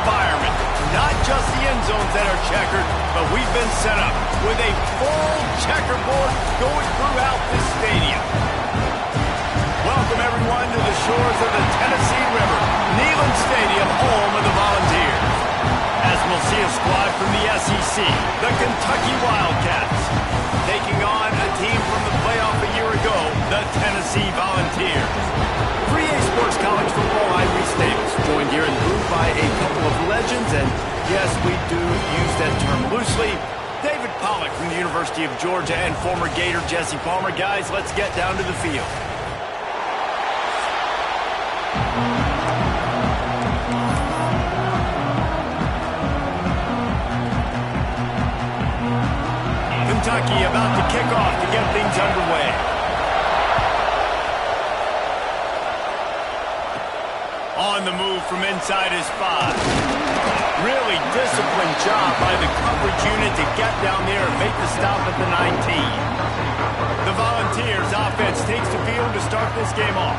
environment. Not just the end zones that are checkered, but we've been set up with a full checkerboard going throughout this stadium. Welcome, everyone, to the shores of the Tennessee River, Neyland Stadium, home of the Volunteers. As we'll see a squad from the SEC, the Kentucky Wildcats, taking on a team from the playoff a year ago, the Tennessee Volunteers. 3A Sports College football, I'm Reese Davis, joined here in the booth by a couple of legends, and yes, we do use that term loosely. David Pollack from the University of Georgia and former Gator Jesse Palmer. Guys, let's get down to the field. Kentucky about to kick off to get things underway. On the move from inside his 5. Really disciplined job by the coverage unit to get down there and make the stop at the 19. The Volunteers offense takes the field to start this game off.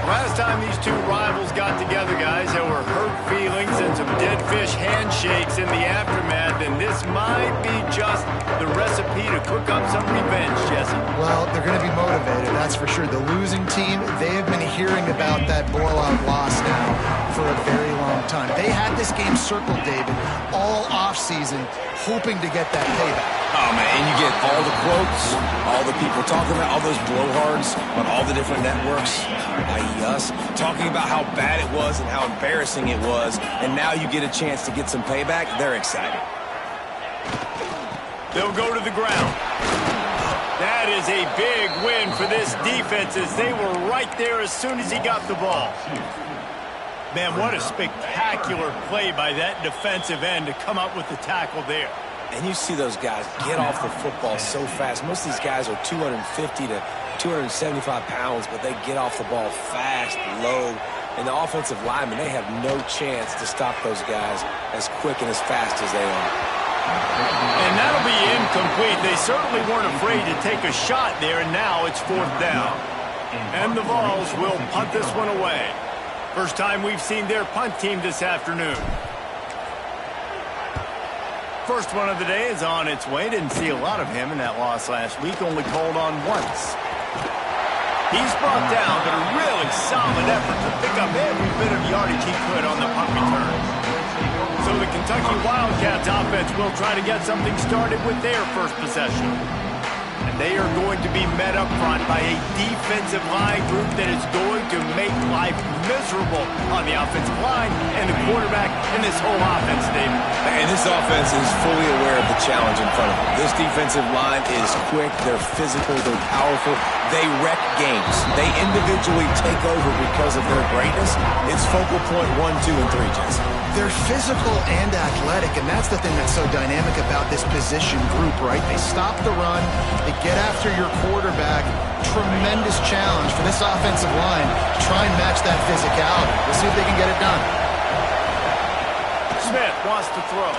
Last time these two rivals got together, guys, there were hurt feelings and some dead fish handshakes in the aftermath, and this might be just the recipe to cook up some revenge, Jesse. Well, they're going to be motivated, that's for sure. The losing team, they have been hearing about that blowout loss now for a very long time. They had this game circled, David, all offseason, hoping to get that payback. Oh, man, and you get all the quotes, all the people talking about all those blowhards on all the different networks, i.e. us, talking about how bad it was and how embarrassing it was, and now you get a chance to get some payback. They're excited. They'll go to the ground. That is a big win for this defense as they were right there as soon as he got the ball. Man, what a spectacular play by that defensive end to come up with the tackle there. And you see those guys get off the football so fast. Most of these guys are 250 to 275 pounds, but they get off the ball fast, low. And the offensive linemen, they have no chance to stop those guys as quick and as fast as they are. And that'll be incomplete. They certainly weren't afraid to take a shot there, and now it's 4th down. And the Vols will punt this one away. First time we've seen their punt team this afternoon. First one of the day is on its way. Didn't see a lot of him in that loss last week. Only called on once. He's brought down, but a really solid effort to pick up every bit of yardage he could on the punt return. So the Kentucky Wildcats offense will try to get something started with their first possession. And they are going to be met up front by a defensive line group that is going to make life miserable on the offensive line and the quarterback in this whole offense, David. And this offense is fully aware of the challenge in front of them. This defensive line is quick, they're physical, they're powerful, they wreck games. They individually take over because of their greatness. It's focal point 1, 2, and 3, Jesse. They're physical and athletic, and that's the thing that's so dynamic about this position group, right? They stop the run, they get after your quarterback. Tremendous challenge for this offensive line to try and match that physicality. We'll see if they can get it done. Smith wants to throw.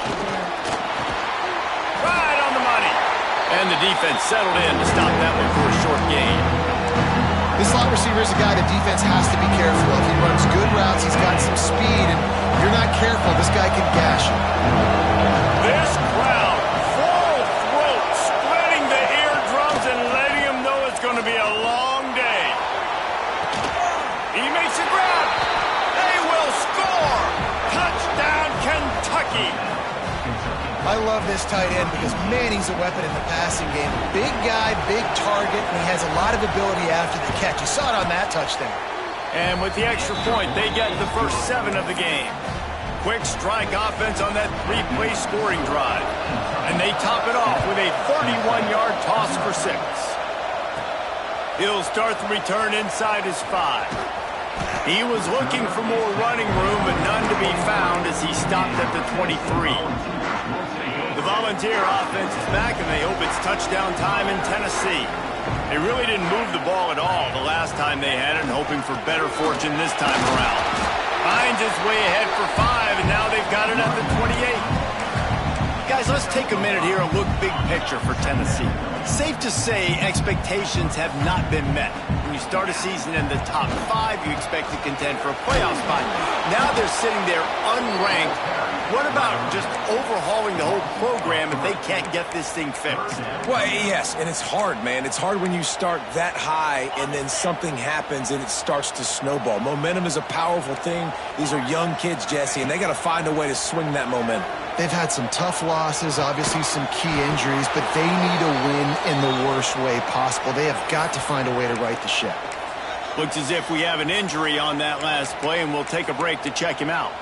Right on the money. And the defense settled in to stop that one for a short gain. This slot receiver is a guy the defense has to be careful of. He runs good routes, he's got some speed, and if you're not careful, this guy can gash you. This crowd, full throat, splitting the eardrums and letting them know it's going to be a long day. He makes a grab. They will score. Touchdown, Kentucky. I love this tight end because, man, he's a weapon in the passing game. Big guy, big target, and he has a lot of ability after the catch. You saw it on that touchdown. And with the extra point, they get the first 7 of the game. Quick strike offense on that 3-play scoring drive. And they top it off with a 31-yard toss for 6. He'll start the return inside his 5. He was looking for more running room, but none to be found as he stopped at the 23. The Volunteer offense is back, and they hope it's touchdown time in Tennessee. They really didn't move the ball at all the last time they had it, and hoping for better fortune this time around. Finds his way ahead for 5, and now they've got it at the 28. Guys, let's take a minute here and look big picture for Tennessee. Safe to say expectations have not been met. you start a season in the top 5, you expect to contend for a playoff spot. Now they're sitting there unranked. What about just overhauling the whole program if they can't get this thing fixed? Well, yes, and it's hard, man. It's hard when you start that high and then something happens and it starts to snowball. Momentum is a powerful thing. These are young kids, Jesse, and they got to find a way to swing that momentum. They've had some tough losses, obviously some key injuries, but they need a win in the worst way possible. They have got to find a way to right the ship. Looks as if we have an injury on that last play, and we'll take a break to check him out.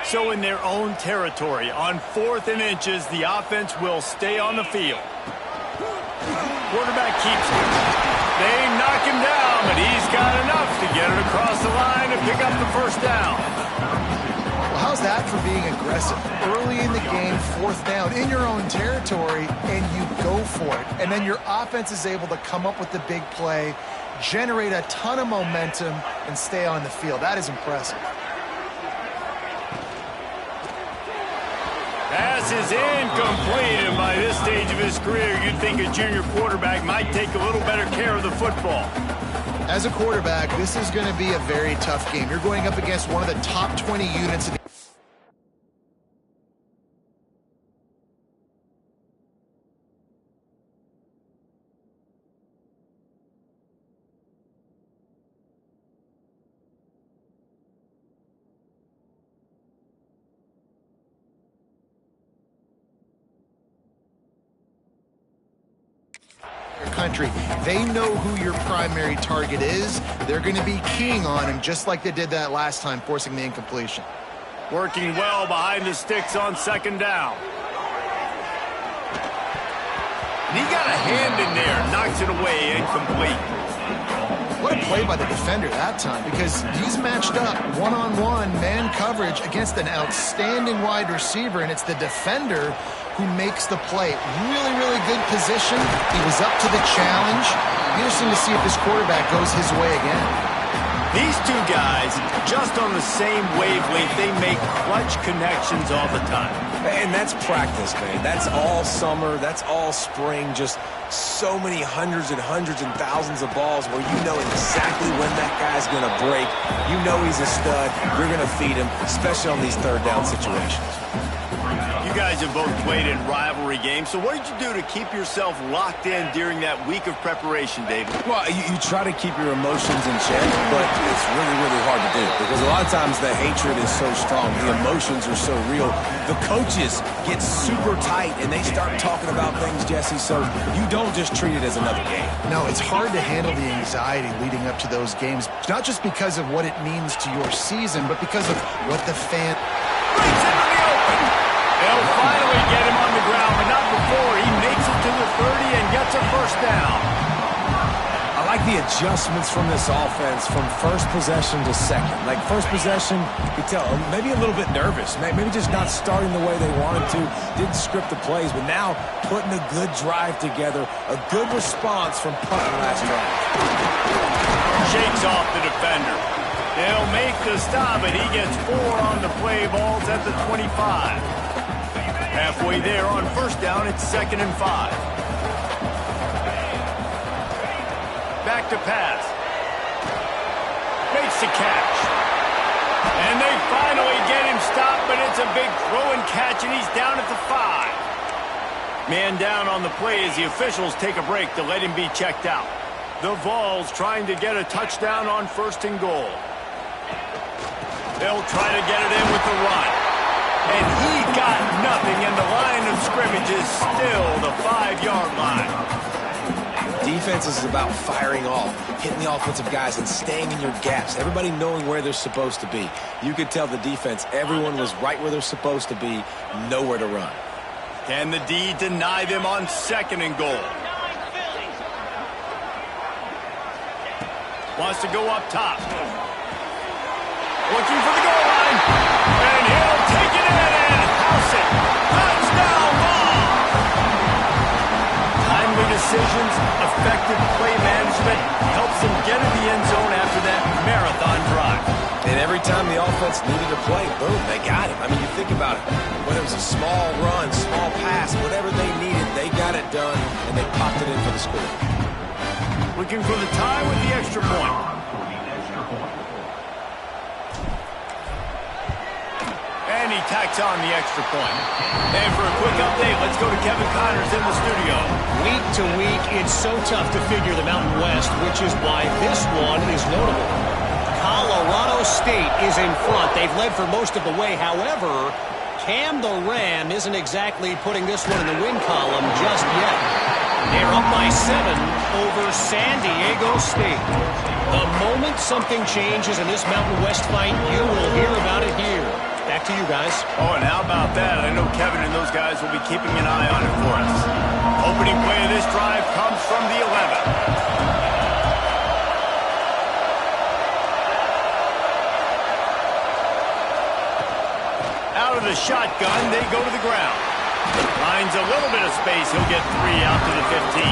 So in their own territory, on 4th and inches, the offense will stay on the field. Quarterback keeps it. They knock him down, but he's got enough to get it across the line and pick up the first down. Well, how's that for being aggressive? Early in the game, 4th down, in your own territory, and you go for it. And then your offense is able to come up with the big play, generate a ton of momentum, and stay on the field. That is impressive. Pass is incomplete, and by this stage of his career, you'd think a junior quarterback might take a little better care of the football. As a quarterback, this is going to be a very tough game. You're going up against one of the top 20 units in the country. They know who your primary target is. They're going to be keying on him just like they did that last time, forcing the incompletion. Working well behind the sticks on 2nd down. And he got a hand in there, knocks it away, incomplete. What a play by the defender that time, because he's matched up one-on-one man coverage against an outstanding wide receiver, and it's the defender who makes the play. Really, really good position. He was up to the challenge. Interesting to see if this quarterback goes his way again. These two guys, just on the same wavelength, they make clutch connections all the time. And that's practice, man. That's all summer. That's all spring. Just so many hundreds and thousands of balls where you know exactly when that guy's going to break. You know he's a stud. You're going to feed him, especially on these 3rd down situations. You guys have both played in rivalry games, so what did you do to keep yourself locked in during that week of preparation, David? Well, you try to keep your emotions in check, but it's really, really hard to do because a lot of times the hatred is so strong. The emotions are so real. The coaches get super tight, and they start talking about things, Jesse, so you don't just treat it as another game. No, it's hard to handle the anxiety leading up to those games, not just because of what it means to your season, but because of what the fan... Breaks into the open. They'll finally get him on the ground, but not before. He makes it to the 30 and gets a first down. I like the adjustments from this offense from first possession to second. Like first possession, you tell maybe a little bit nervous, maybe just not starting the way they wanted to, didn't script the plays, but now putting a good drive together, a good response from punting last drive. Shakes off the defender. They'll make the stop, and he gets 4 on the play. Ball's at the 25. Halfway there on first down, it's 2nd and 5. Back to pass. Makes the catch. And they finally get him stopped, but it's a big throw and catch, and he's down at the 5. Man down on the play as the officials take a break to let him be checked out. The Vols trying to get a touchdown on 1st and goal. They'll try to get it in with the run. And he got nothing, and the line of scrimmage is still the 5-yard line. Defense is about firing off, hitting the offensive guys, and staying in your gaps. Everybody knowing where they're supposed to be. You could tell the defense, everyone was right where they're supposed to be, nowhere to run. Can the D deny them on 2nd and goal? Wants to go up top. Looking for the goal line. And he'll take it in and house it. Touchdown ball. Timely decisions, effective play management helps them get in the end zone after that marathon drive. And every time the offense needed a play, boom, they got him. I mean, you think about it. Whether it was a small run, small pass, whatever they needed, they got it done, and they popped it in for the score. Looking for the tie with the extra point. And he tacks on the extra point. And for a quick update, let's go to Kevin Connors in the studio. Week to week, it's so tough to figure the Mountain West, which is why this one is notable. Colorado State is in front. They've led for most of the way. However, Cam the Ram isn't exactly putting this one in the win column just yet. They're up by 7 over San Diego State. The moment something changes in this Mountain West fight, you will hear about it here. Back to you guys. Oh, and how about that? I know Kevin and those guys will be keeping an eye on it for us. Opening play of this drive comes from the 11. Out of the shotgun, they go to the ground. Finds a little bit of space. He'll get 3 out to the 15.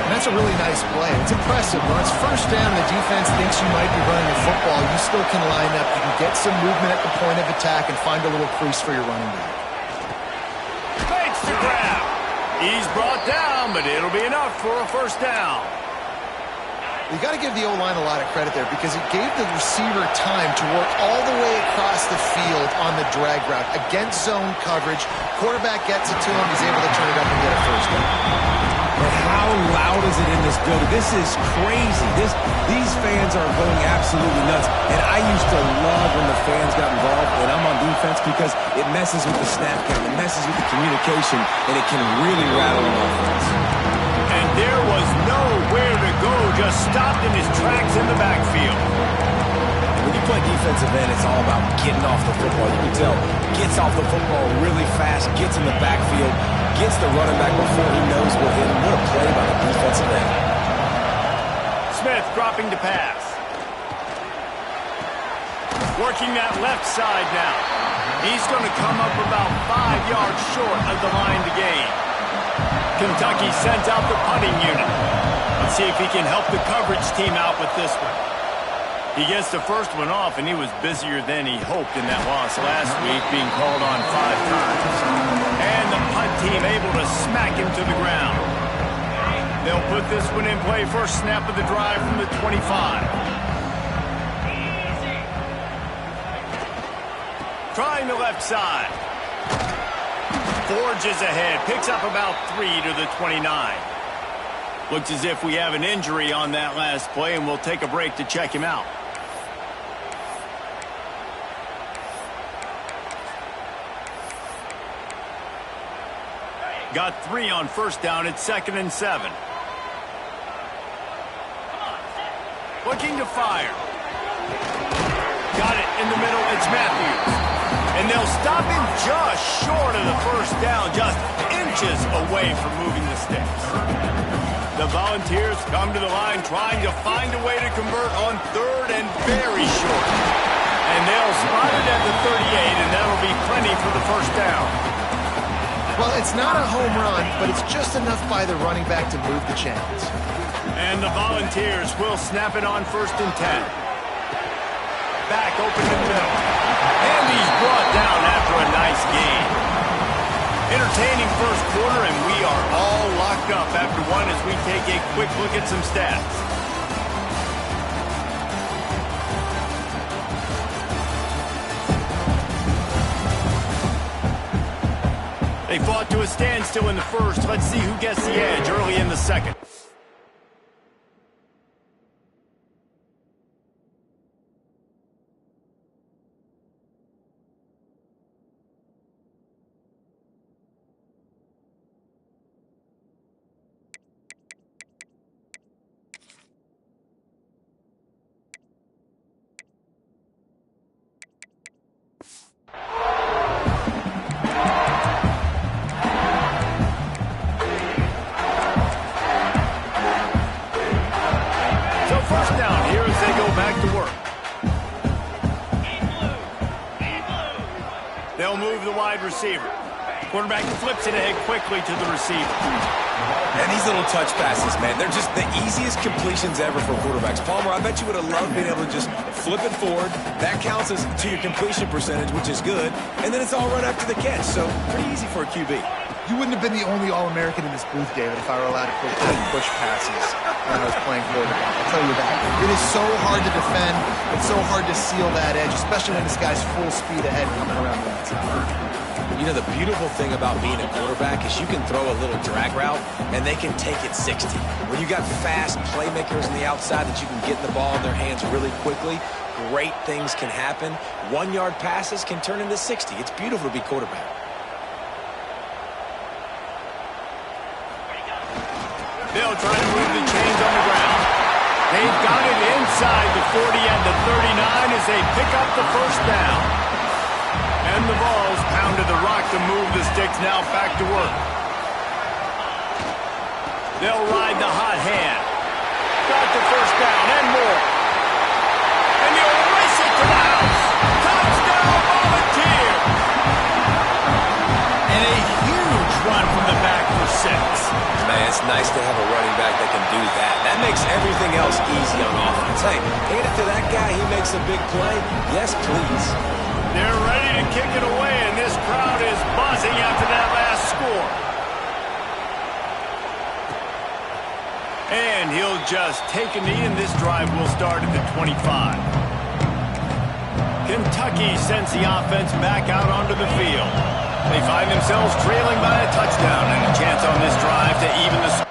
And that's a really nice play. It's impressive. When it's first down, the defense thinks you might be running the football. You still can line up. You can get some movement at the point of attack and find a little crease for your running back. Fakes the grab. He's brought down, but it'll be enough for a first down. You got to give the O-line a lot of credit there because it gave the receiver time to work all the way across the field on the drag route. Against zone coverage, quarterback gets it to him, he's able to turn it up and get a first down. But how loud is it in this building? This is crazy. These fans are going absolutely nuts. And I used to love when the fans got involved when I'm on defense because it messes with the snap count, it messes with the communication, and it can really rattle an offense. And there was nowhere to go, just stopped in his tracks in the backfield. When you play defensive end, it's all about getting off the football. You can tell, gets off the football really fast, gets in the backfield, gets the running back before he knows what hit him. What a play by the defensive end. Smith dropping to pass. Working that left side now. He's going to come up about 5 yards short of the line to gain. Kentucky sent out the punting unit. Let's see if he can help the coverage team out with this one. He gets the first one off, and he was busier than he hoped in that loss last week, being called on 5 times. And the punt team able to smack him to the ground. They'll put this one in play, first snap of the drive from the 25. Trying the left side. Forges ahead, picks up about 3 to the 29. Looks as if we have an injury on that last play, and we'll take a break to check him out. Got 3 on first down. It's 2nd and 7. Looking to fire. Got it in the middle. It's Matthews. And they'll stop him just short of the first down, just inches away from moving the sticks. The Volunteers come to the line trying to find a way to convert on 3rd and very short. And they'll spot it at the 38, and that'll be plenty for the first down. Well, it's not a home run, but it's just enough by the running back to move the chains. And the Volunteers will snap it on 1st and 10. Back open in the middle. And he's brought down after a nice gain. Entertaining first quarter, and we are all locked up after one as we take a quick look at some stats. They fought to a standstill in the first. Let's see who gets the edge early in the second. They'll move the wide receiver. Quarterback flips it ahead quickly to the receiver. And these little touch passes, man, they're just the easiest completions ever for quarterbacks. Palmer, I bet you would have loved being able to just flip it forward. That counts as to your completion percentage, which is good. And then it's all right after the catch, so pretty easy for a QB. You wouldn't have been the only All-American in this booth, David, if I were allowed to quit push passes when I was playing quarterback. I'll tell you that. It is so hard to defend. It's so hard to seal that edge, especially when this guy's full speed ahead coming around the outside. You know, the beautiful thing about being a quarterback is you can throw a little drag route, and they can take it 60. When you got fast playmakers on the outside that you can get the ball in their hands really quickly, great things can happen. 1-yard passes can turn into 60. It's beautiful to be quarterback. They'll try to move the chains on the ground. They've got it inside the 40 and the 39 as they pick up the first down. And the Vols pounded the rock to move the sticks now back to work. They'll ride the hot hand. Got the first down and more. And they'll race it to the house. Touchdown, Volunteers! And a huge run from the back for 6. Man, it's nice to have a running back that can do that. That makes everything else easy on offense. Hey, hand it to that guy. He makes a big play. Yes, please. They're ready to kick it away, and this crowd is buzzing after that last score. And he'll just take a knee, and this drive will start at the 25. Kentucky sends the offense back out onto the field. They find themselves trailing by a touchdown, and a chance on this drive to even the score.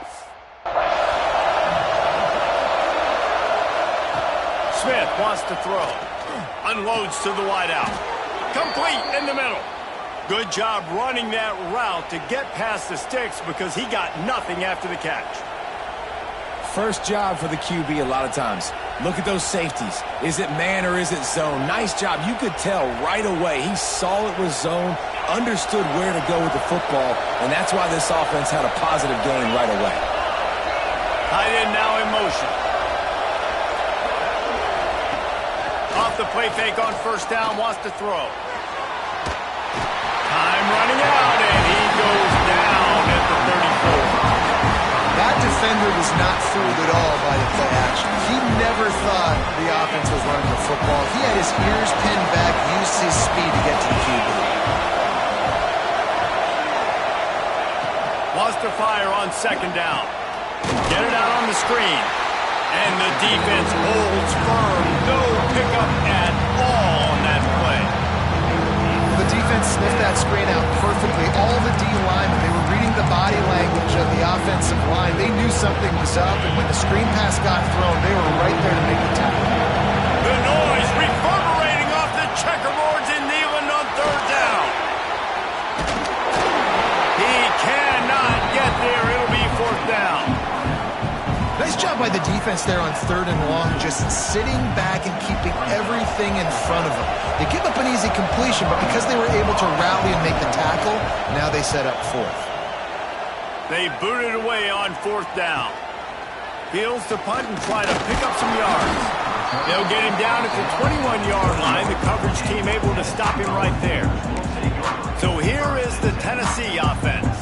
Smith wants to throw. Unloads to the wideout. Complete in the middle. Good job running that route to get past the sticks because he got nothing after the catch. First job for the QB a lot of times. Look at those safeties. Is it man or is it zone? Nice job. You could tell right away. He saw it was zone, understood where to go with the football, and that's why this offense had a positive game right away. Tight end now in motion. Off the play fake on first down, wants to throw. Time running out, and he goes down at the 34. That defender was not fooled at all by the play action. He never thought the offense was running the football. He had his ears pinned back, used his speed to get to the QB. Wants to fire on second down. Get it out on the screen. And the defense holds firm. No pickup at all on that play. The defense sniffed that screen out perfectly. All the D linemen, they were reading the body language of the offensive line. They knew something was up, and when the screen pass got thrown, they were right there to make the tackle. The noise reverberating off the checkerboards in Neyland on third down. He cannot get there. It'll be fourth down. Nice job by the defense there on third and long, just sitting back and keeping everything in front of them. They give up an easy completion, but because they were able to rally and make the tackle, now they set up fourth. They booted away on fourth down. Fields to punt and try to pick up some yards. They'll get him down at the 21-yard line. The coverage team able to stop him right there. So here is the Tennessee offense.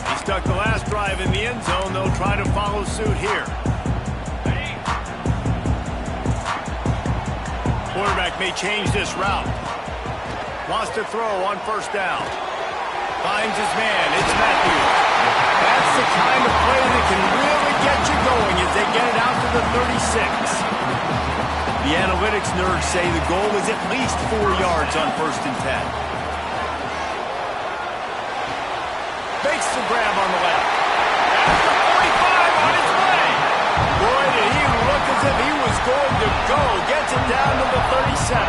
He stuck the last drive in the end zone. They'll try to follow suit here. Quarterback may change this route. Wants to throw on first down. Finds his man. It's Matthews. That's the kind of play that can really get you going as they get it out to the 36. The analytics nerds say the goal is at least 4 yards on first and 10. Makes the grab on the left. That's the 45 on its way. Boy, did he look as if he was going to go. Gets it down to the 37.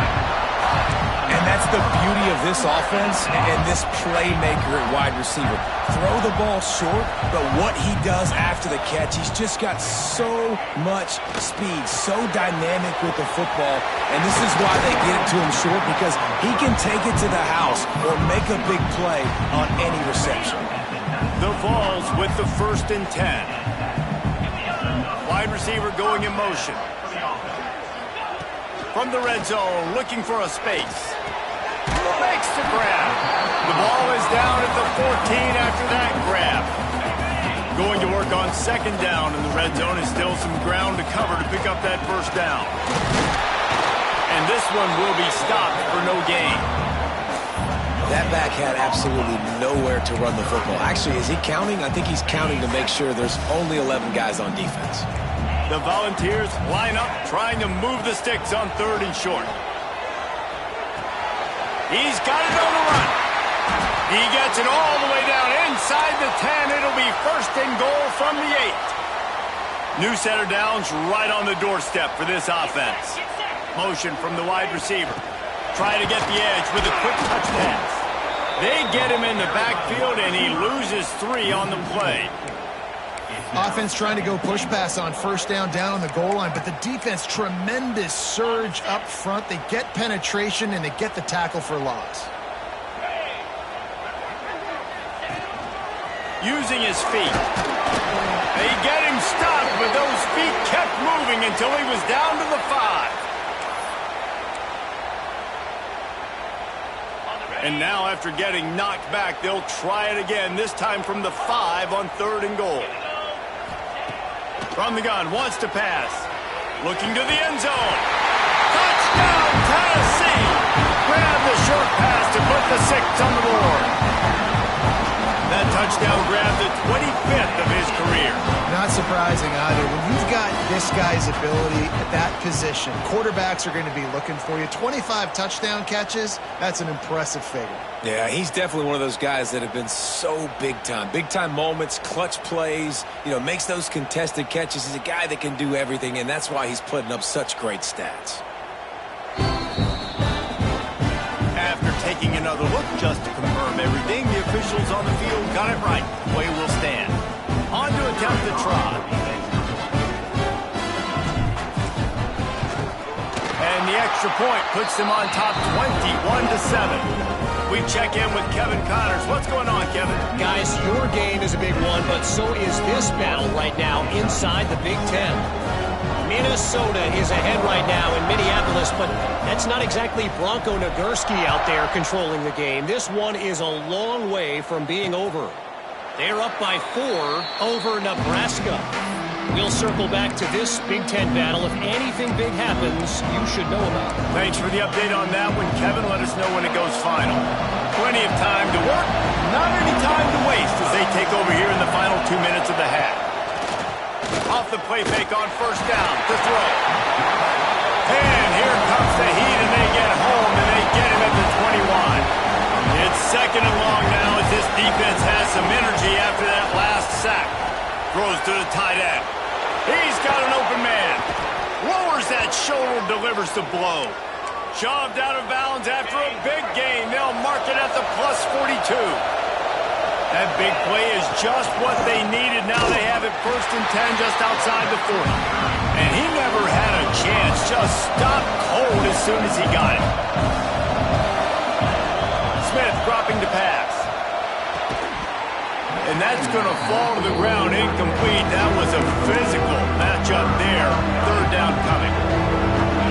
And that's the beauty of this offense and this playmaker at wide receiver. Throw the ball short, but what he does after the catch, he's just got so much speed, so dynamic with the football, and this is why they get it to him short, because he can take it to the house or make a big play on any reception. The Vols with the first and 10. Wide receiver going in motion. From the red zone, looking for a space. Makes the grab. The ball is down at the 14 after that grab. Going to work on second down in the red zone is still some ground to cover to pick up that first down. And this one will be stopped for no gain. That back had absolutely nowhere to run the football. Actually, is he counting? I think he's counting to make sure there's only 11 guys on defense. The Volunteers line up, trying to move the sticks on third and short. He's got it on the run. He gets it all the way down inside the 10. It'll be first and goal from the 8. New setter downs right on the doorstep for this offense. Motion from the wide receiver. Try to get the edge with a quick touch pass. They get him in the backfield, and he loses 3 on the play. Offense trying to go push pass on first down on the goal line, but the defense, tremendous surge up front. They get penetration, and they get the tackle for loss. Using his feet. They get him stopped, but those feet kept moving until he was down to the 5. And now, after getting knocked back, they'll try it again, this time from the 5 on third and goal. From the gun, wants to pass. Looking to the end zone. Touchdown, Tennessee! Grab the short pass to put the 6 on the board. That touchdown grabbed the 25th of his career. Not surprising either. When you've got this guy's ability at that position, quarterbacks are going to be looking for you. 25 touchdown catches, that's an impressive figure. Yeah, he's definitely one of those guys that have been so big time. Big time moments, clutch plays, makes those contested catches. He's a guy that can do everything, and that's why he's putting up such great stats. After taking another look just to confirm everything, the officials on the field got it right. Play will stand. On to attempt the try. And the extra point puts them on top 21-7. We check in with Kevin Connors. What's going on, Kevin? Guys, your game is a big one, but so is this battle right now inside the Big Ten. Minnesota is ahead right now in Minneapolis, but that's not exactly Bronco Nagurski out there controlling the game. This one is a long way from being over. They're up by 4 over Nebraska. We'll circle back to this Big Ten battle. If anything big happens, you should know about it. Thanks for the update on that one, Kevin. Let us know when it goes final. Plenty of time to work, not any time to waste as they take over here in the final 2 minutes of the half. Off the play fake on first down to throw. And here comes the heat, and they get home, and they get him at the 21. It's second and long now as this defense has some energy after that last sack. Throws to the tight end. He's got an open man. Lowers that shoulder, delivers the blow. Shoved out of bounds after a big gain. They'll mark it at the plus 42. That big play is just what they needed. Now they have it first and 10 just outside the 40. And he never had a chance. Just stopped cold as soon as he got it. Smith dropping to pass. And that's going to fall to the ground incomplete. That was a physical matchup there. Third down coming.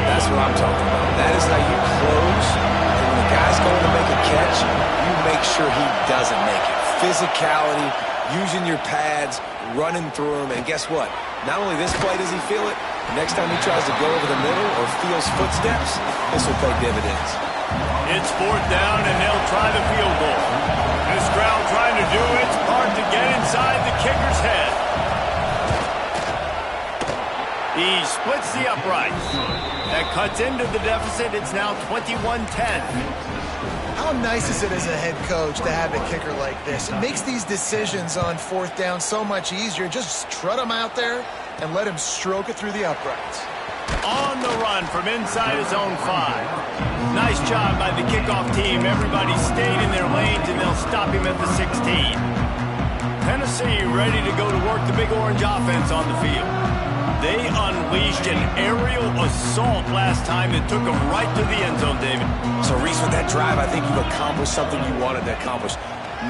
That's what I'm talking about. That is how you close. And when the guy's going to make a catch, you make sure he doesn't make it. Physicality, using your pads, running through them, and guess what? Not only this play does he feel it, the next time he tries to go over the middle or feels footsteps, this will pay dividends. It's fourth down, and they'll try the field goal. This crowd trying to do its part to get inside the kicker's head. He splits the uprights. That cuts into the deficit. It's now 21-10. How nice is it as a head coach to have a kicker like this? It makes these decisions on fourth down so much easier. Just trot him out there and let him stroke it through the uprights. On the run from inside his own 5. Nice job by the kickoff team. Everybody stayed in their lanes, and they'll stop him at the 16. Tennessee ready to go to work the Big Orange offense on the field. They unleashed an aerial assault last time that took them right to the end zone, David. So, Reese, with that drive, I think you've accomplished something you wanted to accomplish.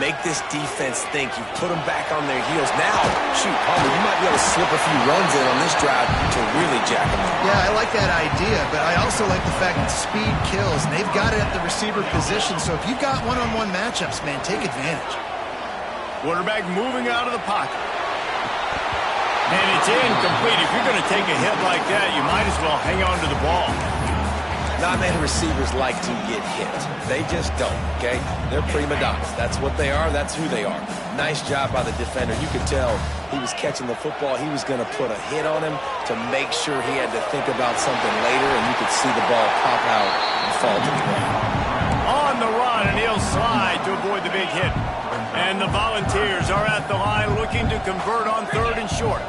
Make this defense think. You put them back on their heels. Now, shoot, Palmer, you might be able to slip a few runs in on this drive to really jack them up. Yeah, I like that idea, but I also like the fact that speed kills, and they've got it at the receiver position. So if you've got one-on-one matchups, man, take advantage. Quarterback moving out of the pocket. And it's incomplete. If you're going to take a hit like that, you might as well hang on to the ball. Not many receivers like to get hit. They just don't, okay? They're prima donnas. That's what they are. That's who they are. Nice job by the defender. You could tell he was catching the football. He was going to put a hit on him to make sure he had to think about something later, and you could see the ball pop out and fall to the ground. On the run, and he'll slide to avoid the big hit. And the Volunteers are at the line looking to convert on 3rd and short.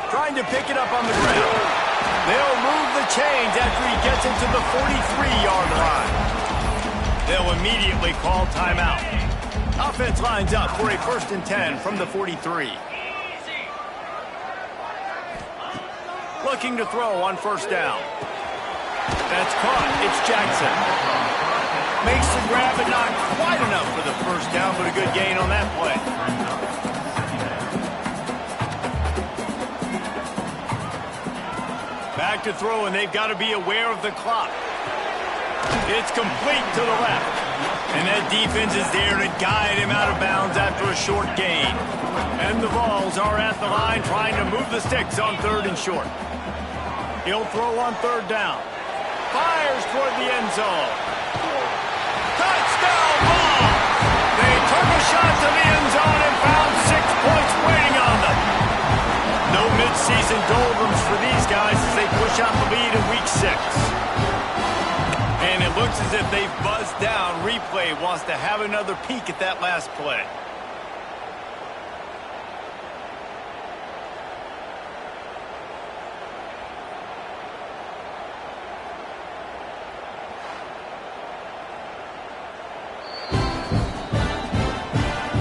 Trying to pick it up on the ground. They'll move the chains after he gets into the 43-yard line. They'll immediately call timeout. Offense lines up for a 1st and 10 from the 43. Looking to throw on 1st down. That's caught. It's Jackson. Makes the grab, but not quite enough for the 1st down, but a good gain on that play. Back to throw, and they've got to be aware of the clock. It's complete to the left. And that defense is there to guide him out of bounds after a short gain. And the Vols are at the line trying to move the sticks on 3rd and short. He'll throw on 3rd down. Fires toward the end zone. Touchdown ball! They took a shot to the end zone and found 6 points waiting on them. No midseason doldrums for these guys as they push out the lead in Week 6. And it looks as if they've buzzed down. Replay wants to have another peek at that last play.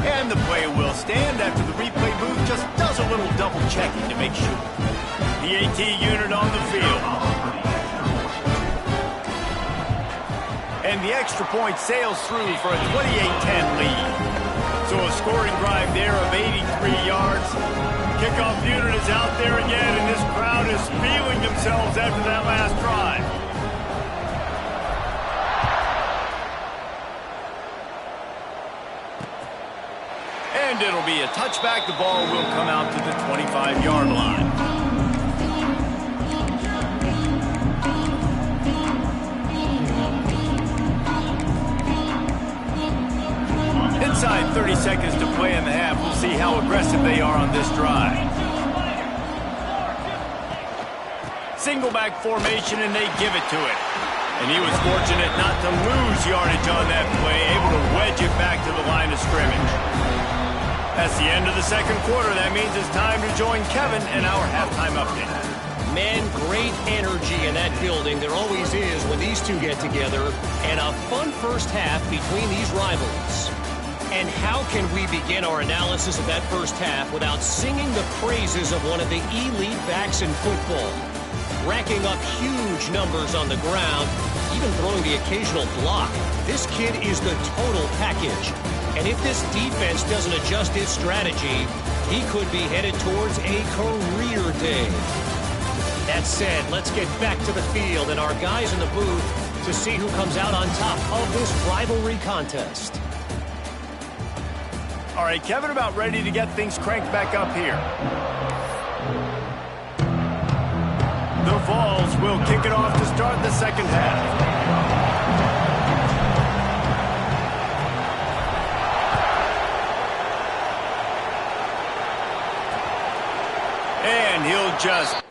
And the play will stand after the replay booth just does a little double checking to make sure. The AT unit on the field. And the extra point sails through for a 28-10 lead. So a scoring drive there of 83 yards. Kickoff unit is out there again, and this crowd is feeling themselves after that last drive. And it'll be a touchback. The ball will come out to the 25-yard line. Inside 30 seconds to play in the half. We'll see how aggressive they are on this drive. Single back formation, and they give it to it. And he was fortunate not to lose yardage on that play, able to wedge it back to the line of scrimmage. That's the end of the 2nd quarter. That means it's time to join Kevin in our halftime update. Man, great energy in that building. There always is when these two get together. And a fun 1st half between these rivals. And how can we begin our analysis of that 1st half without singing the praises of one of the elite backs in football? Racking up huge numbers on the ground, even throwing the occasional block. This kid is the total package. And if this defense doesn't adjust its strategy, he could be headed towards a career day. That said, let's get back to the field and our guys in the booth to see who comes out on top of this rivalry contest. All right, Kevin, about ready to get things cranked back up here. The Vols will kick it off to start the 2nd half. And he'll just...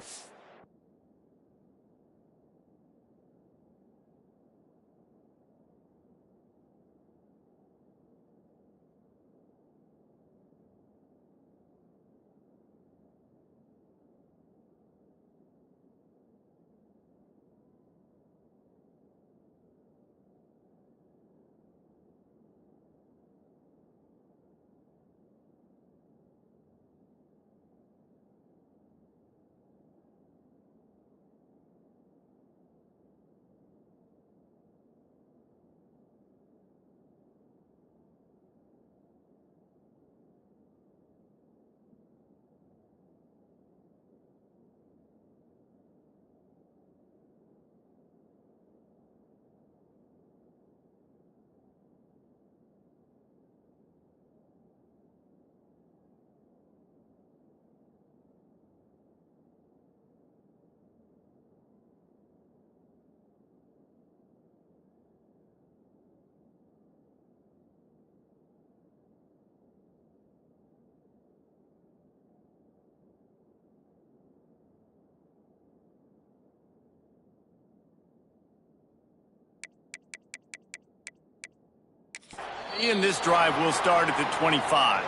And this drive will start at the 25.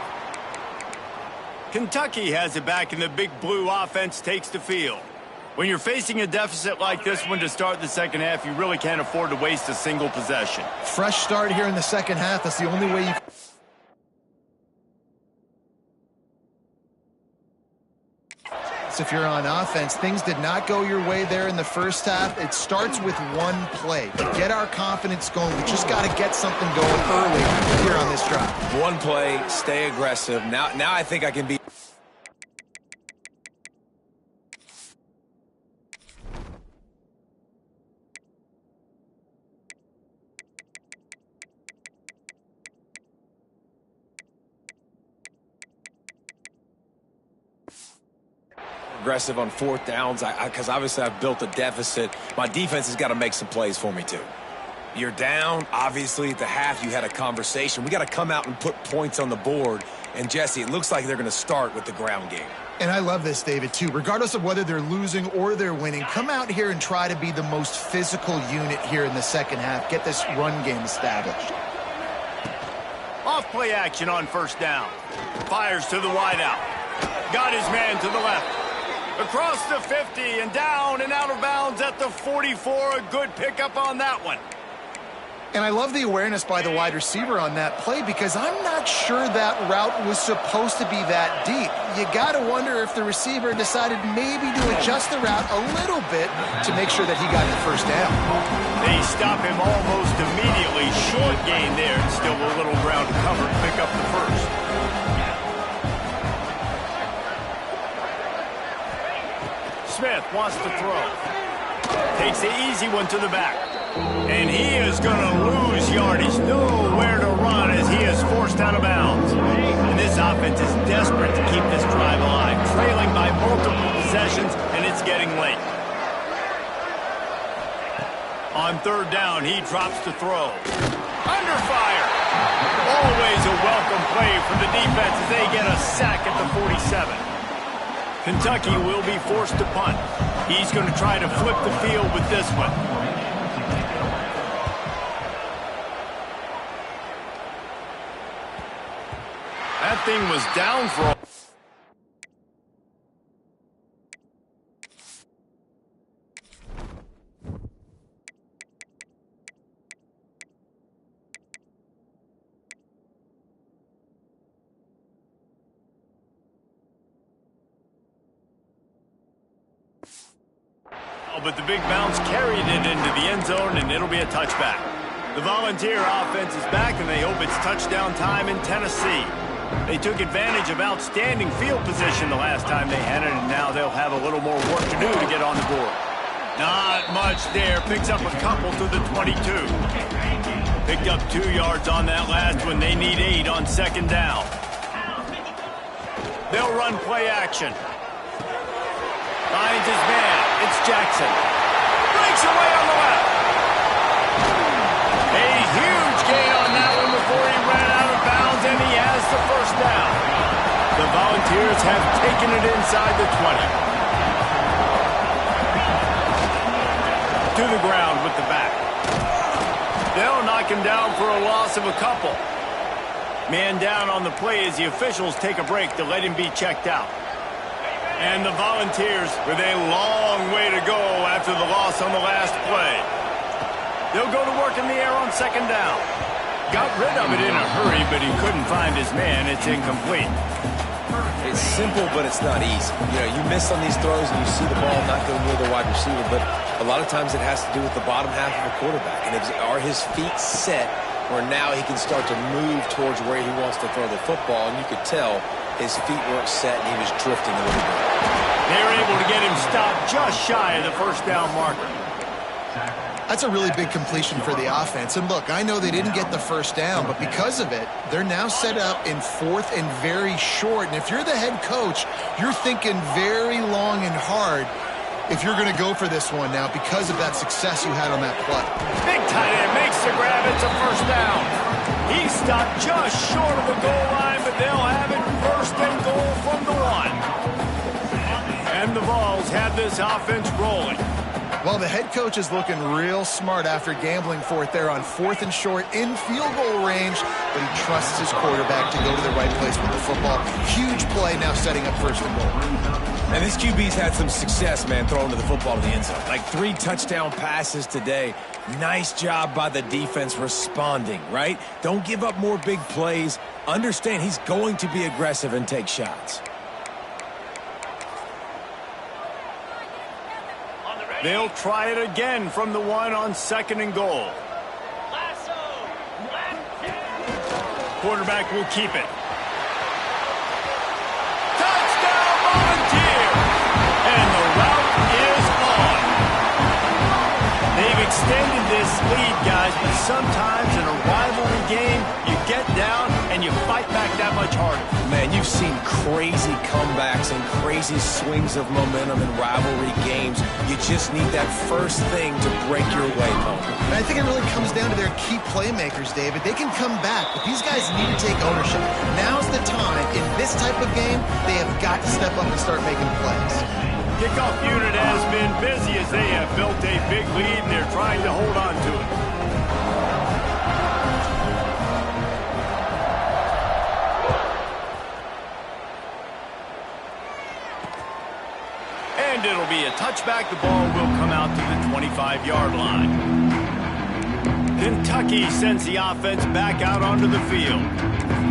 Kentucky has it back, and the Big Blue offense takes the field. When you're facing a deficit like this one to start the second half, you really can't afford to waste a single possession. Fresh start here in the second half. That's the only way you can. If you're on offense, things did not go your way there in the first half. It starts with one play. To get our confidence going, we just got to get something going early here on this drive. One play, stay aggressive. Now I think I can be. Aggressive on fourth downs because obviously I've built a deficit. My defense has got to make some plays for me too. You're down. Obviously at the half you had a conversation. We got to come out and put points on the board. And Jesse, it looks like they're going to start with the ground game. And I love this, David, too. Regardless of whether they're losing or they're winning, come out here and try to be the most physical unit here in the second half. Get this run game established. Off play action on first down. Fires to the wideout. Got his man to the left. Across the 50 and down and out of bounds at the 44. A good pickup on that one. And I love the awareness by the wide receiver on that play because I'm not sure that route was supposed to be that deep. You got to wonder if the receiver decided maybe to adjust the route a little bit to make sure that he got the first down. They stop him almost immediately. Short gain there. Still a little ground to cover to pick up the first. Smith wants to throw. Takes the easy one to the back. And he is going to lose yardage. Nowhere to run as he is forced out of bounds. And this offense is desperate to keep this drive alive. Trailing by multiple possessions, and it's getting late. On third down, he drops to throw. Under fire. Always a welcome play for the defense as they get a sack at the 47. Kentucky will be forced to punt. He's going to try to flip the field with this one. That thing was down for a... But the big bounce carried it into the end zone, and it'll be a touchback. The Volunteer offense is back, and they hope it's touchdown time in Tennessee. They took advantage of outstanding field position the last time they had it, and now they'll have a little more work to do to get on the board. Not much there. Picks up a couple to the 22. Picked up 2 yards on that last one. They need 8 on second down. They'll run play action. Finds his man. It's Jackson. Breaks away on the left. A huge gain on that one before he ran out of bounds, and he has the first down. The Volunteers have taken it inside the 20. To the ground with the back. They'll knock him down for a loss of a couple. Man down on the play as the officials take a break to let him be checked out. And the Volunteers with a long way to go after the loss on the last play. They'll go to work in the air on second down. Got rid of it in a hurry, but he couldn't find his man. It's incomplete. It's simple, but it's not easy. You know, you miss on these throws and you see the ball not go near the wide receiver, but a lot of times it has to do with the bottom half of a quarterback. And are his feet set where now he can start to move towards where he wants to throw the football, and you could tell his feet weren't set and he was drifting a little bit. They're able to get him stopped just shy of the first down marker. That's a really big completion for the offense. And look, I know they didn't get the first down, but because of it, they're now set up in fourth and very short. And if you're the head coach, you're thinking very long and hard if you're going to go for this one now because of that success you had on that play. Big tight end makes the grab. It's a first down. He stopped just short of the goal line, but they'll have it first and goal from the 1. And the Vols have this offense rolling. Well, the head coach is looking real smart after gambling for it there on 4th and short in field goal range, but he trusts his quarterback to go to the right place with the football. Huge play now setting up 1st and goal. And this QB's had some success, man, throwing to the football to the end zone. Like 3 touchdown passes today. Nice job by the defense responding, right? Don't give up more big plays. Understand he's going to be aggressive and take shots. They'll try it again from the 1 on 2nd and goal. Quarterback will keep it. Touchdown, Volunteer! And the route is on. They've extended this lead, guys, but sometimes in a rivalry game, you get down and you fight back that much harder. Man, you've seen crazy comebacks and crazy swings of momentum in rivalry games. You just need that first thing to break your way home. And I think it really comes down to their key playmakers, David. They can come back, but these guys need to take ownership. Now's the time. In this type of game, they have got to step up and start making plays. Kickoff unit has been busy as they have built a big lead, and they're trying to hold on to it. And it'll be a touchback. The ball will come out to the 25-yard line. Kentucky sends the offense back out onto the field.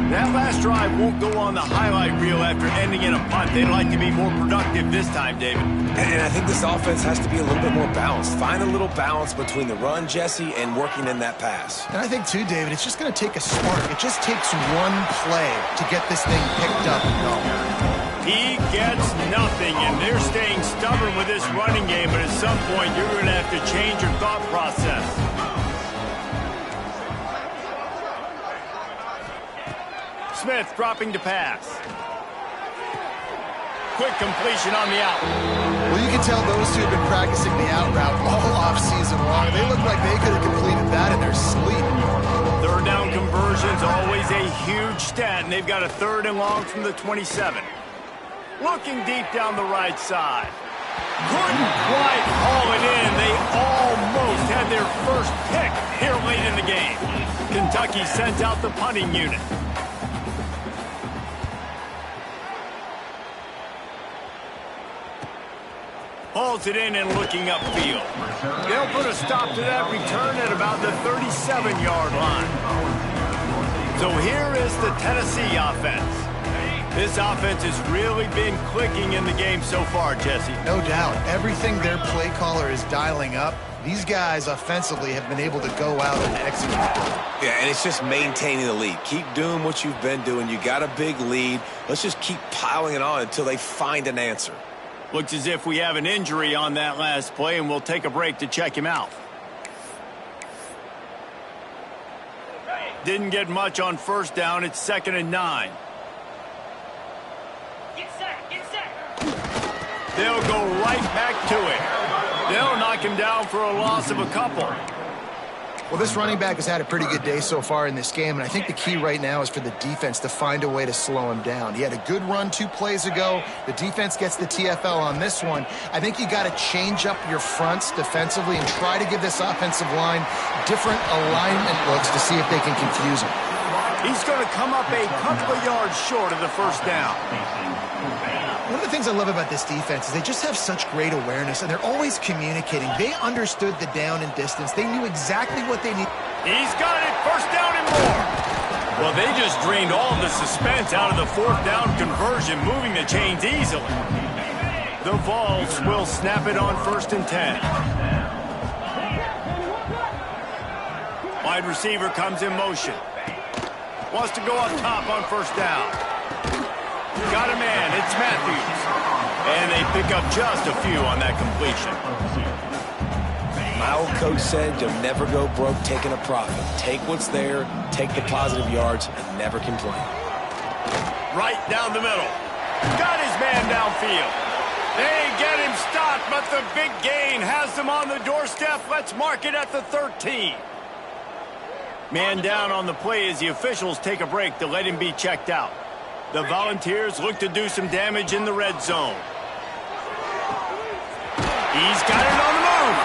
That last drive won't go on the highlight reel after ending in a punt. They'd like to be more productive this time, David. And I think this offense has to be a little bit more balanced. Find a little balance between the run, Jesse, and working in that pass. And I think, too, David, it's just going to take a spark. It just takes one play to get this thing picked up and going. He gets nothing, and they're staying stubborn with this running game, but at some point you're going to have to change your thought process. Smith dropping to pass. Quick completion on the out. Well, you can tell those two have been practicing the out route all offseason long. They look like they could have completed that in their sleep. 3rd down conversion's always a huge stat, and they've got a 3rd and long from the 27. Looking deep down the right side. Couldn't quite haul it in. They almost had their first pick here late in the game. Kentucky sends out the punting unit. Hauls it in and looking upfield. They'll put a stop to that return at about the 37-yard line. So here is the Tennessee offense. This offense has really been clicking in the game so far, Jesse. No doubt. Everything their play caller is dialing up, these guys offensively have been able to go out and execute. Yeah, and it's just maintaining the lead. Keep doing what you've been doing. You got a big lead. Let's just keep piling it on until they find an answer. Looks as if we have an injury on that last play, and we'll take a break to check him out. Didn't get much on 1st down. It's 2nd and 9. They'll go right back to it. They'll knock him down for a loss of a couple. Well, this running back has had a pretty good day so far in this game, and I think the key right now is for the defense to find a way to slow him down. He had a good run 2 plays ago. The defense gets the TFL on this one. I think you got to change up your fronts defensively and try to give this offensive line different alignment looks to see if they can confuse him. He's going to come up a couple of yards short of the 1st down. One of the things I love about this defense is they just have such great awareness, and they're always communicating. They understood the down and distance. They knew exactly what they needed. He's got it, 1st down and more. Well, they just drained all the suspense out of the 4th down conversion, moving the chains easily. The Vols will snap it on 1st and 10. Wide receiver comes in motion. Wants to go up top on 1st down. Got a man, it's Matthews. And they pick up just a few on that completion. My old coach said you'll never go broke taking a profit. Take what's there, take the positive yards, and never complain. Right down the middle. Got his man downfield. They get him stopped, but the big gain has them on the doorstep. Let's mark it at the 13. Man down on the play as the officials take a break to let him be checked out. The Volunteers look to do some damage in the red zone. He's got it on the move.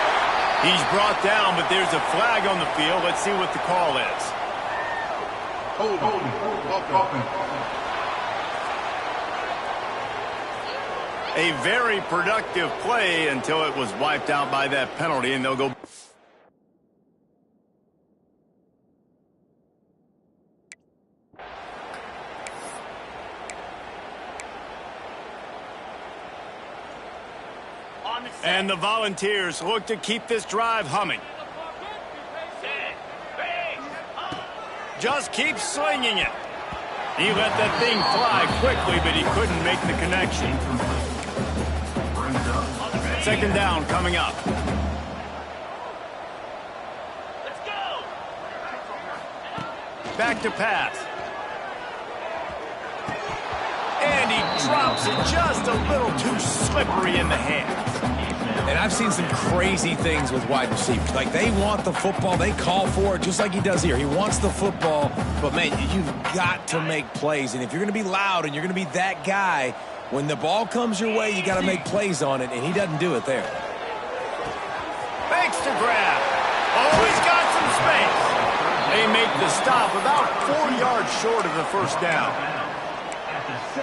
He's brought down, but there's a flag on the field. Let's see what the call is. A very productive play until it was wiped out by that penalty, and they'll go. And the Volunteers look to keep this drive humming. Just keep slinging it. He let that thing fly quickly, but he couldn't make the connection. Second down coming up. Back to pass. And he drops it just a little too slippery in the hands. And I've seen some crazy things with wide receivers. Like, they want the football. They call for it just like he does here. He wants the football. But, man, you've got to make plays. And if you're going to be loud and you're going to be that guy, when the ball comes your way, you got to make plays on it. And he doesn't do it there. Fakes to grab. Oh, he's got some space. They make the stop about 4 yards short of the first down.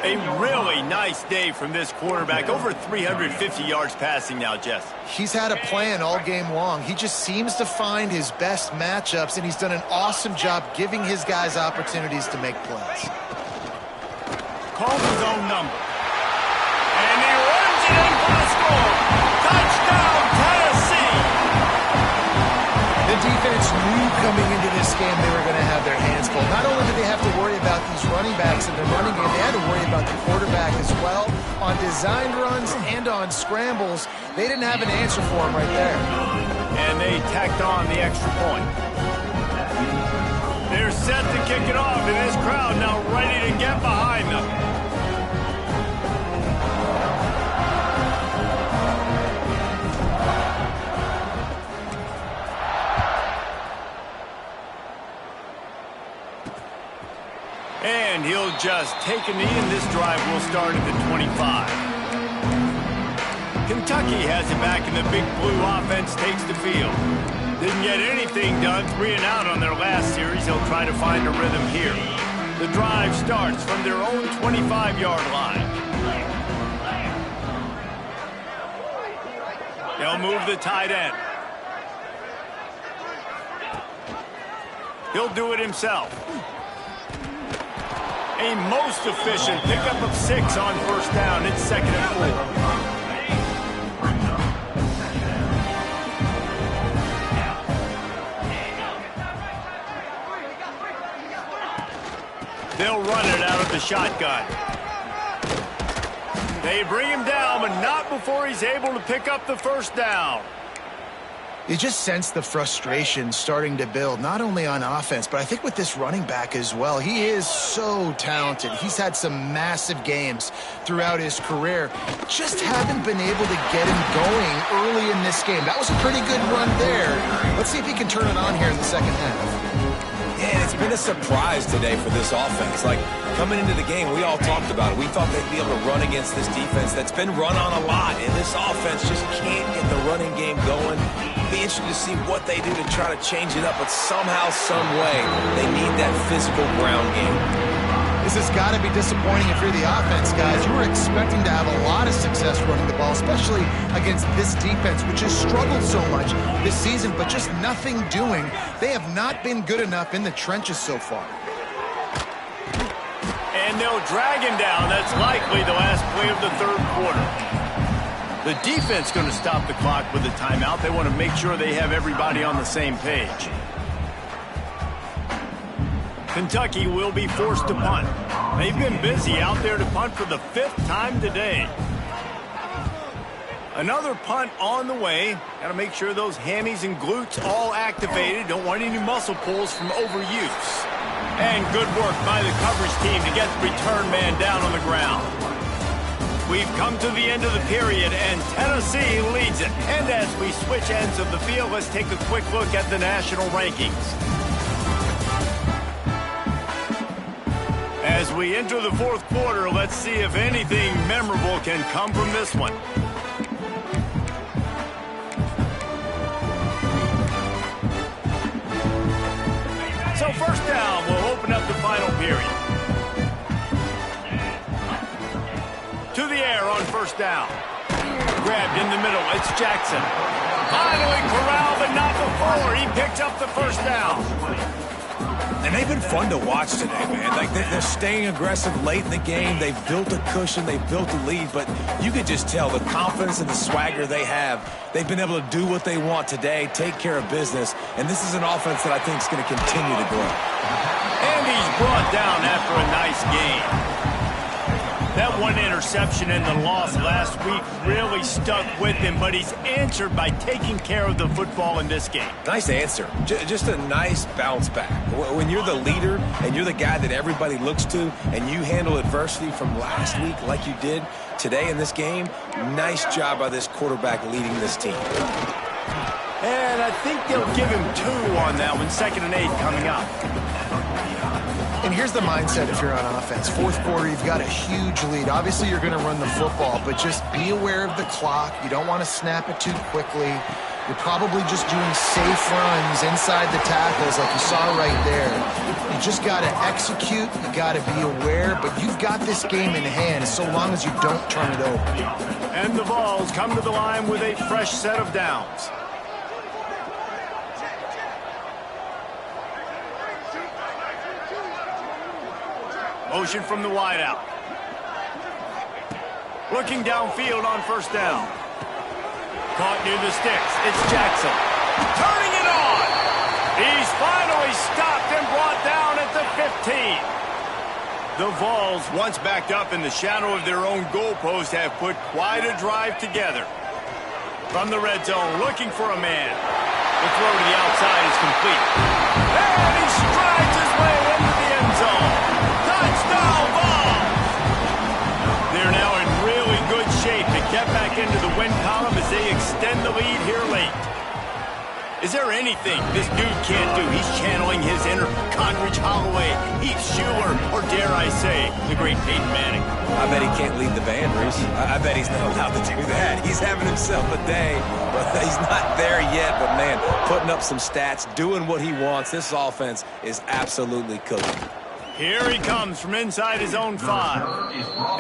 A really nice day from this quarterback. Over 350 yards passing now, Jess. He's had a plan all game long. He just seems to find his best matchups, and he's done an awesome job giving his guys opportunities to make plays. Calls his own number. And he runs it in for the score. Touchdown, Tennessee! The defense knew coming into this game they were going to have their hands full. Not only did they have to worry about these running backs in the running game, they had to worry about the quarterback as well. On designed runs and on scrambles, they didn't have an answer for him right there. And they tacked on the extra point. They're set to kick it off, and this crowd now ready to get behind them. And he'll just take a knee, and this drive will start at the 25. Kentucky has it back, and the Big Blue offense takes the field. Didn't get anything done, 3 and out on their last series. They'll try to find a rhythm here. The drive starts from their own 25-yard line. They'll move the tight end. He'll do it himself. A most efficient pickup of 6 on first down. It's 2nd and 4. They'll run it out of the shotgun. They bring him down, but not before he's able to pick up the first down. You just sense the frustration starting to build, not only on offense, but I think with this running back as well. He is so talented. He's had some massive games throughout his career. Just haven't been able to get him going early in this game. That was a pretty good run there. Let's see if he can turn it on here in the second half. Yeah, and it's been a surprise today for this offense. Like, coming into the game, we all talked about it. We thought they'd be able to run against this defense that's been run on a lot, and this offense just can't get the running game going. Be interested to see what they do to try to change it up, but somehow, some way, they need that physical ground game. This has got to be disappointing if you're the offense, guys. You were expecting to have a lot of success running the ball, especially against this defense, which has struggled so much this season, but just nothing doing. They have not been good enough in the trenches so far. And they'll drag him down. That's likely the last play of the third quarter. The defense going to stop the clock with a timeout. They want to make sure they have everybody on the same page. Kentucky will be forced to punt. They've been busy out there to punt for the 5th time today. Another punt on the way. Got to make sure those hammies and glutes all activated. Don't want any muscle pulls from overuse. And good work by the coverage team to get the return man down on the ground. We've come to the end of the period, and Tennessee leads it. And as we switch ends of the field, let's take a quick look at the national rankings. As we enter the fourth quarter, let's see if anything memorable can come from this one. first down will open up the final period. To the air on first down. Grabbed in the middle. It's Jackson. Finally corralled, but not before. He picked up the first down. And they've been fun to watch today, man. Like, they're staying aggressive late in the game. They've built a cushion. They've built a lead. But you could just tell the confidence and the swagger they have. They've been able to do what they want today, take care of business. And this is an offense that I think is going to continue to grow. And he's brought down after a nice game. That one interception and the loss last week really stuck with him, but he's answered by taking care of the football in this game. Nice answer. Just a nice bounce back. When you're the leader and you're the guy that everybody looks to and you handle adversity from last week like you did today in this game, nice job by this quarterback leading this team. And I think they'll give him 2 on that one, 2nd and 8 coming up. And here's the mindset if you're on offense. Fourth quarter, you've got a huge lead. Obviously, you're going to run the football, but just be aware of the clock. You don't want to snap it too quickly. You're probably just doing safe runs inside the tackles like you saw right there. You just got to execute. You got to be aware, but you've got this game in hand so long as you don't turn it over. And the Vols come to the line with a fresh set of downs. Motion from the wideout. Looking downfield on first down. Caught near the sticks. It's Jackson. Turning it on. He's finally stopped and brought down at the 15. The Vols, once backed up in the shadow of their own goalpost, have put quite a drive together. From the red zone, looking for a man. The throw to the outside is complete. And he strides his way into the end zone. Touchdown, Vols! They're now in really good shape to get back into the win column as they extend the lead here late. Is there anything this dude can't do? He's channeling his inner Conridge Holloway, Heath Schuler, or dare I say, the great Peyton Manning. I bet he can't lead the band, Reese. I bet he's not allowed to do that. He's having himself a day, but he's not there yet. But, man, putting up some stats, doing what he wants. This offense is absolutely cooking. Here he comes from inside his own 5.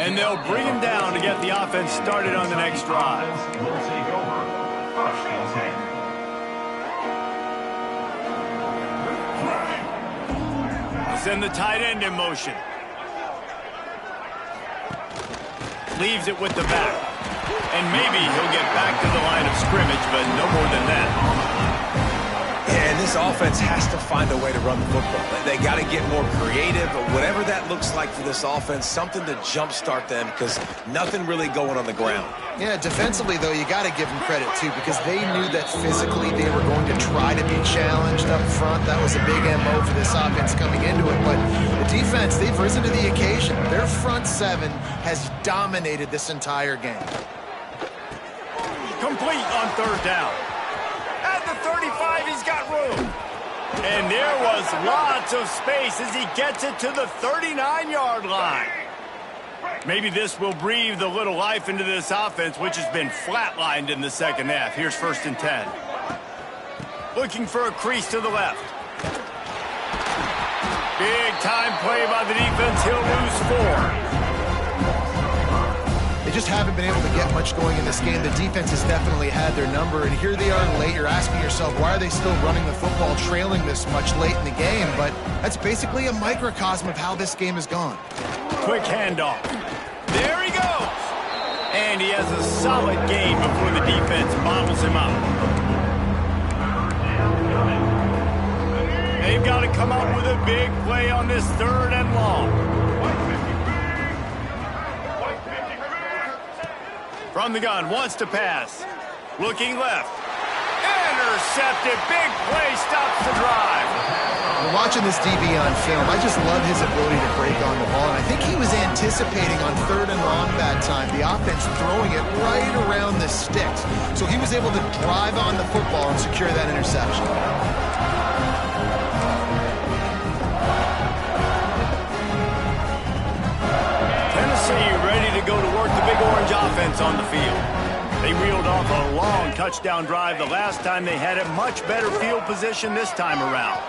And they'll bring him down to get the offense started on the next drive. Will take over. First and 10. Send the tight end in motion. Leaves it with the back. And maybe he'll get back to the line of scrimmage, but no more than that. Yeah, and this offense has to find a way to run the football. They got to get more creative, whatever that looks like for this offense, something to jumpstart them because nothing really going on the ground. Yeah, defensively, though, you got to give them credit, too, because they knew that physically they were going to try to be challenged up front. That was a big MO for this offense coming into it. But the defense, they've risen to the occasion. Their front 7 has dominated this entire game. Complete on third down. At the 35, he's got room. And there was lots of space as he gets it to the 39-yard line. Maybe this will breathe a little life into this offense, which has been flatlined in the second half. Here's 1st and 10. Looking for a crease to the left. Big time play by the defense. He'll lose 4. They just haven't been able to get much going in this game. The defense has definitely had their number, and here they are late. You're asking yourself, why are they still running the football, trailing this much late in the game? But that's basically a microcosm of how this game has gone. Quick handoff. There he goes. And he has a solid gain before the defense bottles him up. They've got to come up with a big play on this 3rd and long. From the gun, wants to pass. Looking left. Intercepted. Big play, stops the drive. We're watching this DB on film. I just love his ability to break on the ball. And I think he was anticipating on 3rd and long that time, the offense throwing it right around the sticks. So he was able to drive on the football and secure that interception. Ready to go to work the Big Orange offense on the field. They reeled off a long touchdown drive the last time they had it. Much better field position this time around.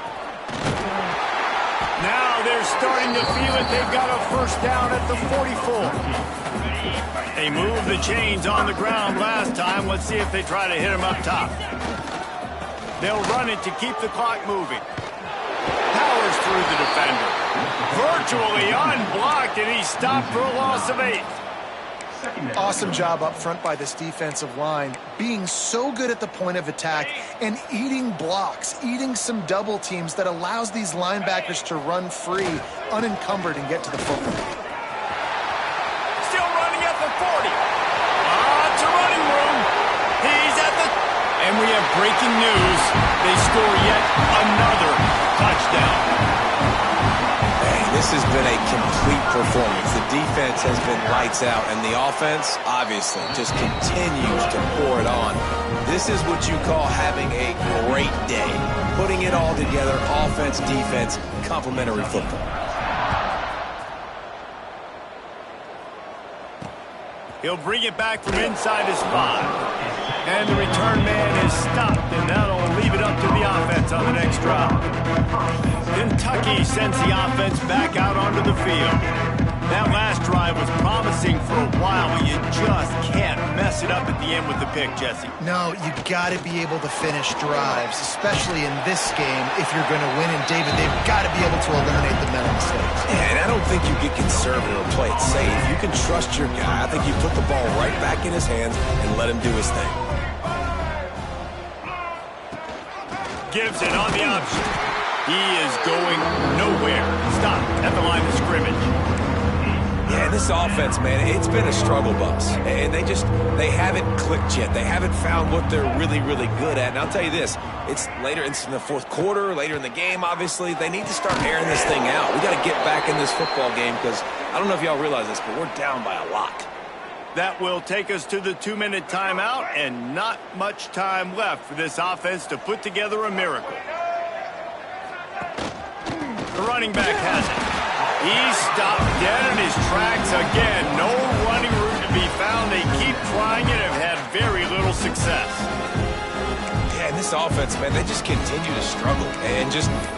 They're starting to feel it. They've got a first down at the 44. They moved the chains on the ground last time. Let's see if they try to hit him up top. They'll run it to keep the clock moving. Powers through the defender. Virtually unblocked, and he's stopped for a loss of 8. Awesome job up front by this defensive line, being so good at the point of attack and eating blocks, eating some double teams that allows these linebackers to run free, unencumbered, and get to the football. Still running at the 40. Lots of running room. He's at the... And we have breaking news. They score yet another touchdown. This has been a complete performance. The defense has been lights out, and the offense, obviously, just continues to pour it on. This is what you call having a great day. Putting it all together, offense, defense, complementary football. He'll bring it back from inside his 5. And the return man is stopped, and that'll leave it up to the offense on the next drive. Kentucky sends the offense back out onto the field. That last drive was promising for a while, but you just can't mess it up at the end with the pick, Jesse. No, you got to be able to finish drives, especially in this game if you're going to win. And, David, they've got to be able to eliminate the mental mistakes. Yeah, and I don't think you get conservative or play it safe. You can trust your guy. I think you put the ball right back in his hands and let him do his thing. Gibson on the option. He is going nowhere. Stop at the line of scrimmage. Yeah, this offense, man, it's been a struggle bus. And they haven't clicked yet. They haven't found what they're really, really good at. And I'll tell you this, it's in the fourth quarter, later in the game, obviously. They need to start airing this thing out. We got to get back in this football game because I don't know if y'all realize this, but we're down by a lot. That will take us to the 2-minute timeout, and not much time left for this offense to put together a miracle. The running back has it. He's stopped dead in his tracks again. No running room to be found. They keep trying it and have had very little success. Yeah, and this offense, man, they just continue to struggle. And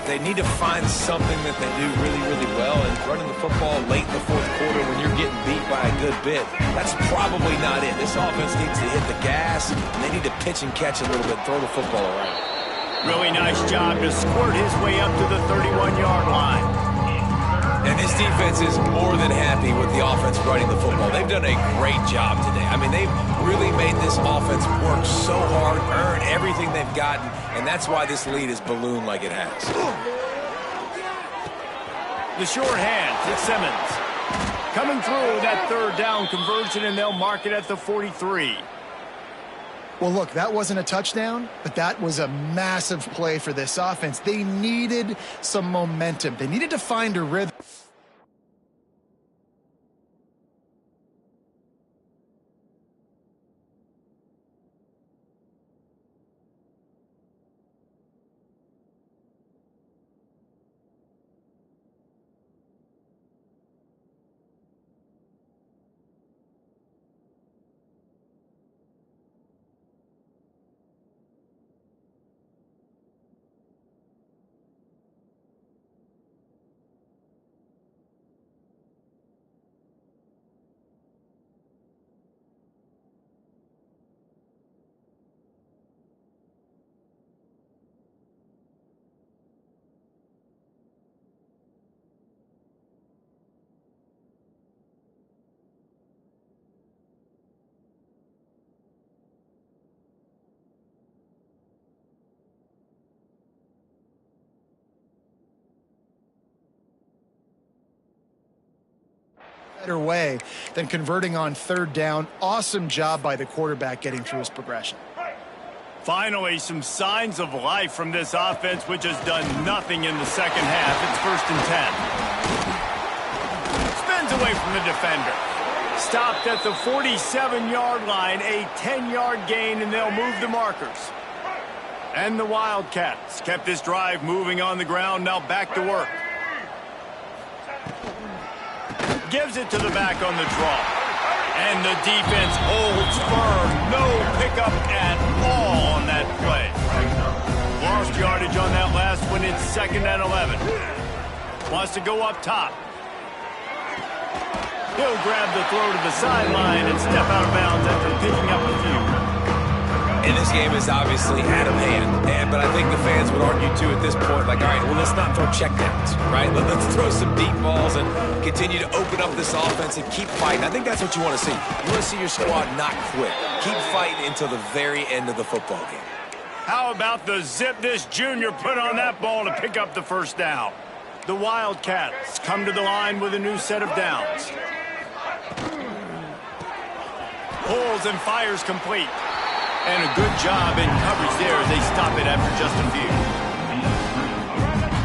they need to find something that they do really, really well. And running the football late in the fourth quarter when you're getting beat by a good bit, that's probably not it. This offense needs to hit the gas, and they need to pitch and catch a little bit, throw the football around. Really nice job to squirt his way up to the 31-yard line. And this defense is more than happy with the offense running the football. They've done a great job today. I mean, they've really made this offense work so hard, earn everything they've gotten, and that's why this lead is ballooned like it has. The short hand to Simmons. Coming through that third down conversion, and they'll mark it at the 43. Well, look, that wasn't a touchdown, but that was a massive play for this offense. They needed some momentum. They needed to find a rhythm. Better way than converting on third down. Awesome job by the quarterback getting through his progression. Finally, some signs of life from this offense, which has done nothing in the second half. It's 1st and 10. Spins away from the defender. Stopped at the 47-yard line, a 10-yard gain, and they'll move the markers. And the Wildcats kept this drive moving on the ground, now back to work. Gives it to the back on the draw. And the defense holds firm. No pickup at all on that play. Lost yardage on that last one. It's 2nd and 11. Wants to go up top. He'll grab the throw to the sideline and step out of bounds after picking up a few. And this game is obviously out of hand, but I think the fans would argue, too, at this point, like, all right, well, let's not throw checkdowns, right? Let's throw some deep balls and continue to open up this offense and keep fighting. I think that's what you want to see. You want to see your squad not quit. Keep fighting until the very end of the football game. How about the zip this junior put on that ball to pick up the first down? The Wildcats come to the line with a new set of downs. Pulls and fires complete. And a good job in coverage there as they stop it after just a few.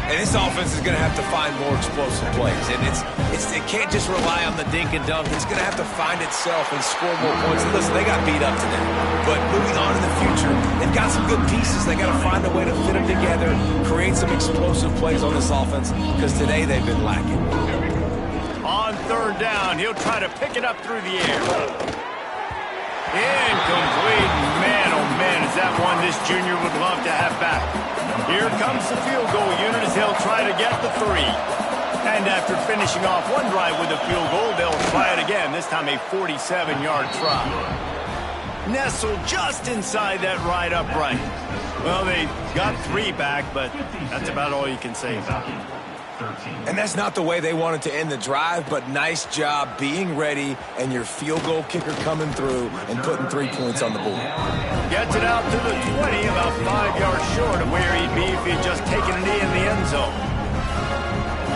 And this offense is going to have to find more explosive plays. And it can't just rely on the dink and dunk. It's going to have to find itself and score more points. And listen, they got beat up today. But moving on in the future, they've got some good pieces. They got to find a way to fit them together, create some explosive plays on this offense, because today they've been lacking. On third down, he'll try to pick it up through the air. Incomplete. Man, oh man, is that one this junior would love to have back. Here comes the field goal unit as they'll try to get the 3. And after finishing off one drive with a field goal, they'll try it again, this time a 47-yard try. Nestled just inside that right upright. Well, they got 3 back, but that's about all you can say about it. And that's not the way they wanted to end the drive, but nice job being ready and your field goal kicker coming through and putting 3 points on the board. Gets it out to the 20, about 5 yards short of where he'd be if he'd just taken a knee in the end zone.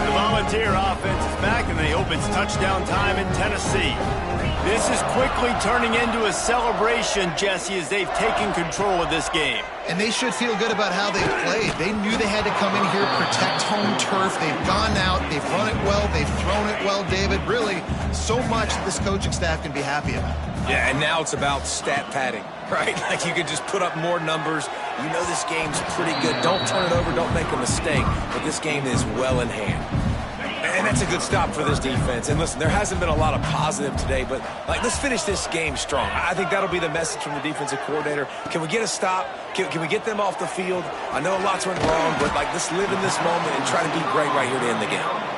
The Volunteer offense is back, and they hope it's touchdown time in Tennessee. This is quickly turning into a celebration, Jesse, as they've taken control of this game. And they should feel good about how they've played. They knew they had to come in here, protect home turf. They've gone out, they've run it well, they've thrown it well, David. Really, so much that this coaching staff can be happy about. Yeah, and now it's about stat padding, right? Like you can just put up more numbers. You know this game's pretty good. Don't turn it over, don't make a mistake. But this game is well in hand. And that's a good stop for this defense. And listen, there hasn't been a lot of positive today, but let's finish this game strong. I think that'll be the message from the defensive coordinator. Can we get a stop? Can we get them off the field? I know lots went wrong, but let's live in this moment and try to be great right here to end the game.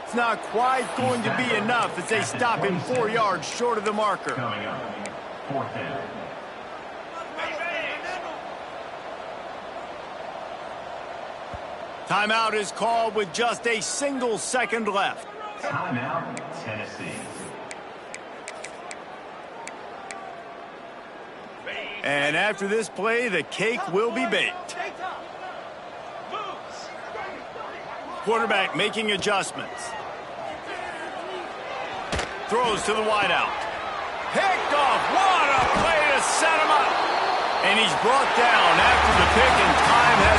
It's not quite going to be enough as they stop him 4 yards short of the marker. Coming up, 4th down. Timeout is called with just a single second left. Timeout, Tennessee. And after this play, the cake will be baked. Quarterback making adjustments. Throws to the wideout. Picked off. What a play to set him up. And he's brought down after the pick, and time has